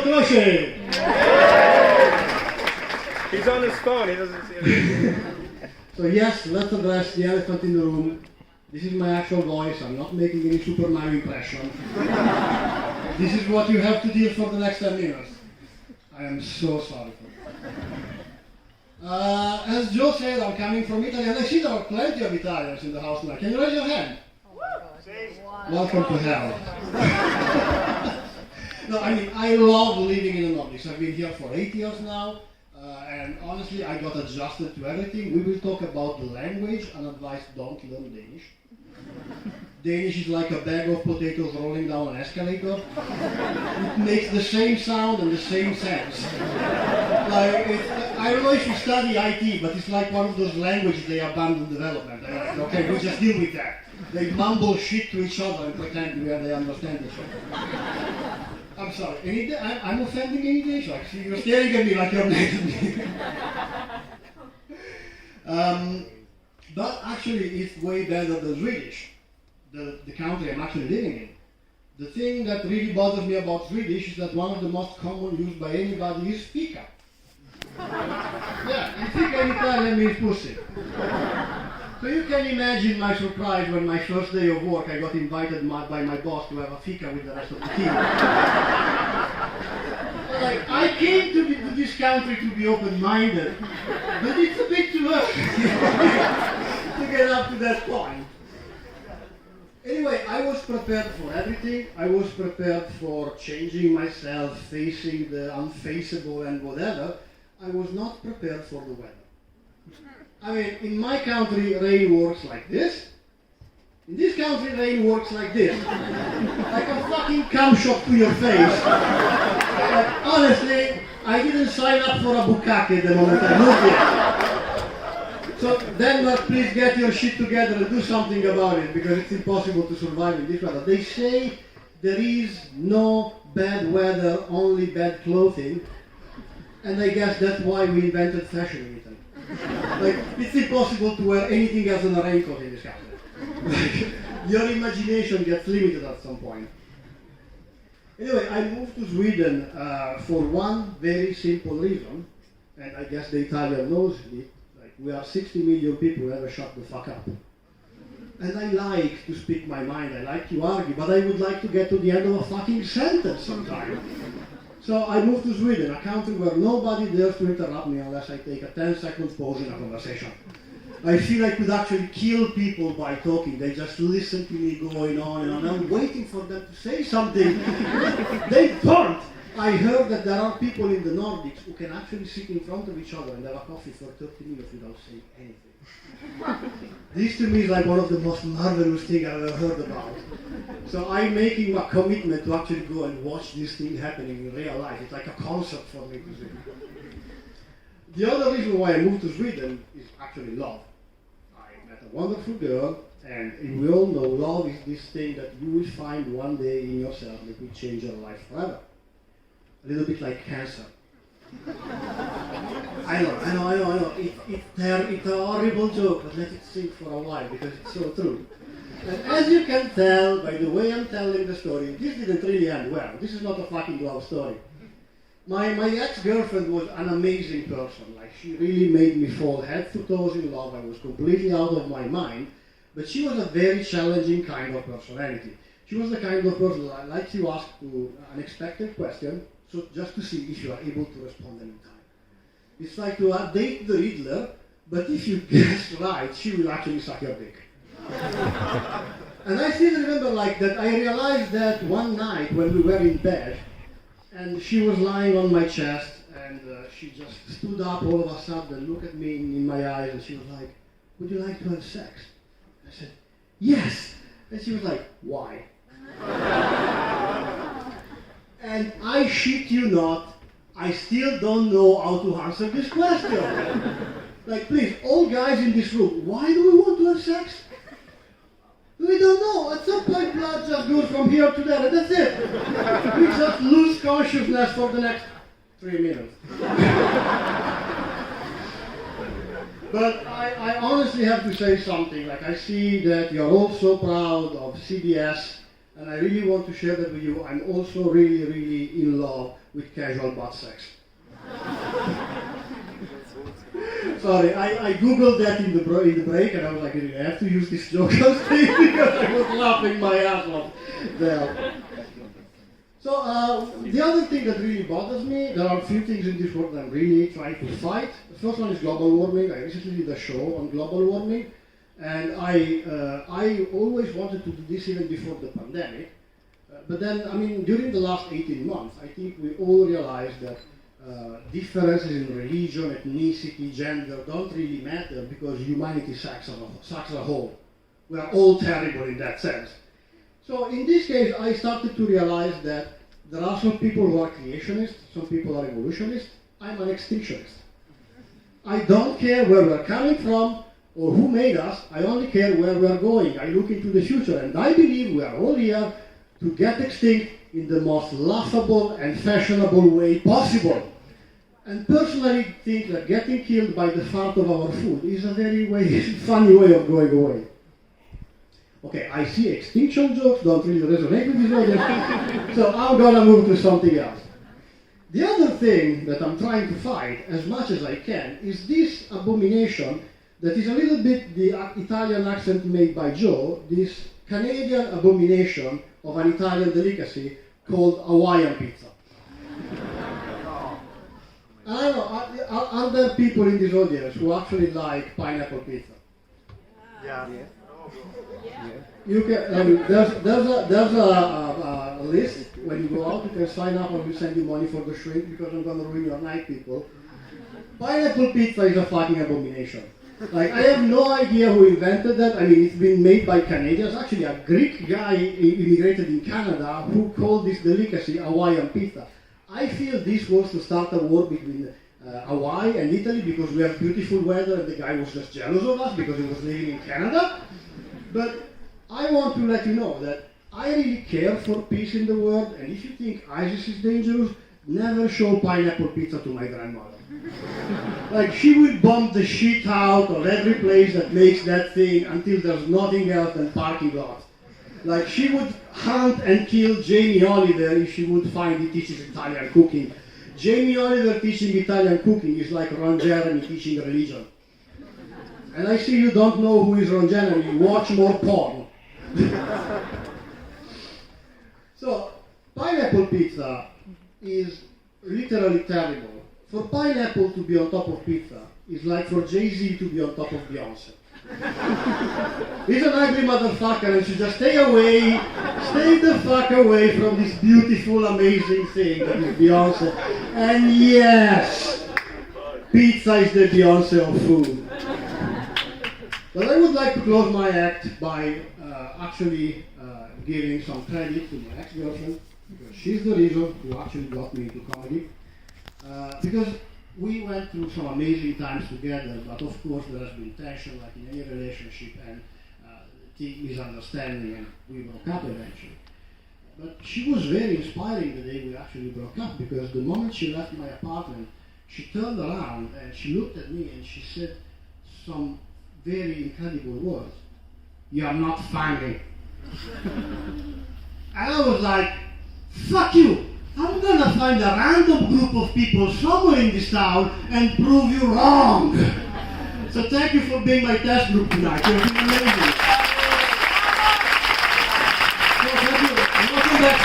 Croce! He's on his phone, he doesn't see it. So yes, let's address the elephant in the room. This is my actual voice, I'm not making any Super Mario impression. This is what you have to deal for the next 10 minutes. I am so sorry for that. As Joe said, I'm coming from Italy, and I see there are plenty of Italians in the house now. Can you raise your hand? Welcome to hell. No, I mean, I love living in the Nordics. I've been here for 8 years now, and honestly, I got adjusted to everything. We will talk about the language, and advice, don't learn Danish. Danish is like a bag of potatoes rolling down an escalator. It makes the same sound and the same sense. I don't know if you study IT, but it's like one of those languages they abandon development. Okay, we just deal with that. They mumble shit to each other and pretend they understand each other. I'm sorry, I'm offending any Danish? Like, you're staring at me like you're next to me. But actually, it's way better than Swedish, the country I'm actually living in. The thing that really bothers me about Swedish is that one of the most common used by anybody is fika. Yeah, and fika in Italian means pussy. So you can imagine my surprise when my first day of work I got invited by my boss to have a fika with the rest of the team. Like, I came to this country to be open-minded, but it's a bit too early to get up to that point. Anyway, I was prepared for everything. I was prepared for changing myself, facing the unfaceable and whatever. I was not prepared for the weather. I mean, in my country, rain works like this. In this country, rain works like this. Like a fucking cum shot to your face. Like, honestly, I didn't sign up for a bukkake the moment I moved here. So, Denmark, please get your shit together and do something about it, because it's impossible to survive in this weather. They say there is no bad weather, only bad clothing. And I guess that's why we invented fashion in Italy. Like, it's impossible to wear anything else than a raincoat in this country. Like, your imagination gets limited at some point. Anyway, I moved to Sweden for one very simple reason, and I guess the Italian knows it. Like, we are 60 million people who never shut the fuck up. And I like to speak my mind, I like to argue, but I would like to get to the end of a fucking sentence sometime. So I moved to Sweden, a country where nobody dares to interrupt me unless I take a 10-second pause in a conversation. I feel I could actually kill people by talking. They just listen to me going on and on. I'm waiting for them to say something. They don't. I heard that there are people in the Nordics who can actually sit in front of each other and have a coffee for 30 minutes without saying anything. This to me is like one of the most marvelous things I've ever heard about. So I'm making a commitment to actually go and watch this thing happening in real life. It's like a concert for me to see. The other reason why I moved to Sweden is actually love. I met a wonderful girl, and we all know love is this thing that you will find one day in yourself that will change your life forever. A little bit like cancer. I know. It's a horrible joke, but let it sink for a while because it's so true. And as you can tell by the way I'm telling the story, this didn't really end well. This is not a fucking love story. My ex-girlfriend was an amazing person. Like, she really made me fall head to toes in love. I was completely out of my mind. But she was a very challenging kind of personality. She was the kind of person that likes to ask you an unexpected question, so just to see if you are able to respond in time. It's like to date the Riddler, but if you guess right, she will actually suck your dick. And I still remember like that. I realized that one night when we were in bed, and she was lying on my chest, and she just stood up all of a sudden and looked at me in my eyes, and she was like, "Would you like to have sex?" I said, "Yes." And she was like, "Why?" And I shit you not, I still don't know how to answer this question. Like, please, all guys in this room, why do we want to have sex? We don't know. At some point, blood just goes from here to there, and that's it. We just lose consciousness for the next 3 minutes. But I honestly have to say something. Like, I see that you're all so proud of CBS, and I really want to share that with you. I'm also really, really in love with casual butt sex. Sorry, I googled that in the break, and I was like, I have to use this joke on stage because I was laughing my ass off there. So the other thing that really bothers me, there are a few things in this world that I'm really trying to fight. The first one is global warming. I recently did a show on global warming, and I always wanted to do this even before the pandemic. But then, I mean, during the last 18 months, I think we all realized that differences in religion, ethnicity, gender don't really matter because humanity sucks as a whole. We are all terrible in that sense. So in this case, I started to realize that there are some people who are creationists, some people are evolutionists. I'm an extinctionist. I don't care where we're coming from or who made us, I only care where we are going. I look into the future, and I believe we are all here to get extinct in the most laughable and fashionable way possible. And personally think that getting killed by the fart of our food is a very funny way of going away. Okay, I see extinction jokes don't really resonate with this audience, so I'm gonna move to something else. The other thing that I'm trying to fight as much as I can is this abomination that is a little bit the Italian accent made by Joe, this Canadian abomination of an Italian delicacy called Hawaiian pizza. I don't know, are there people in this audience who actually like pineapple pizza? Yeah. You can, there's a list. When you go out, you can sign up and we'll send you money for the shrink because I'm going to ruin your night, people. Pineapple pizza is a fucking abomination. Like, I have no idea who invented that. I mean, it's been made by Canadians. Actually, a Greek guy immigrated in Canada who called this delicacy Hawaiian pizza. I feel this was to start a war between Hawaii and Italy because we have beautiful weather and the guy was just jealous of us because he was living in Canada. But I want to let you know that I really care for peace in the world, and if you think ISIS is dangerous, never show pineapple pizza to my grandmother. Like, she will bomb the shit out of every place that makes that thing until there's nothing else than parking lots. Like, she would hunt and kill Jamie Oliver if she would find he teaches Italian cooking. Jamie Oliver teaching Italian cooking is like Ron Jeremy teaching religion. And I see you don't know who is Ron Jeremy, watch more porn. So, pineapple pizza is literally terrible. For pineapple to be on top of pizza is like for Jay-Z to be on top of Beyonce. He's an ugly motherfucker and should just stay the fuck away from this beautiful, amazing thing that is Beyonce. And yes, pizza is the Beyonce of food. But I would like to close my act by actually giving some credit to my ex-girlfriend, because she's the reason who actually got me into comedy. Because we went through some amazing times together, but of course there has been tension like in any relationship and misunderstanding, and we broke up eventually. But she was very inspiring the day we actually broke up, because the moment she left my apartment, she turned around and she looked at me and she said some very incredible words. "You are not funny." And I was like, fuck you! I'm gonna find a random group of people somewhere in this town and prove you wrong. So thank you for being my test group tonight. You've been amazing. So thank you. Welcome back.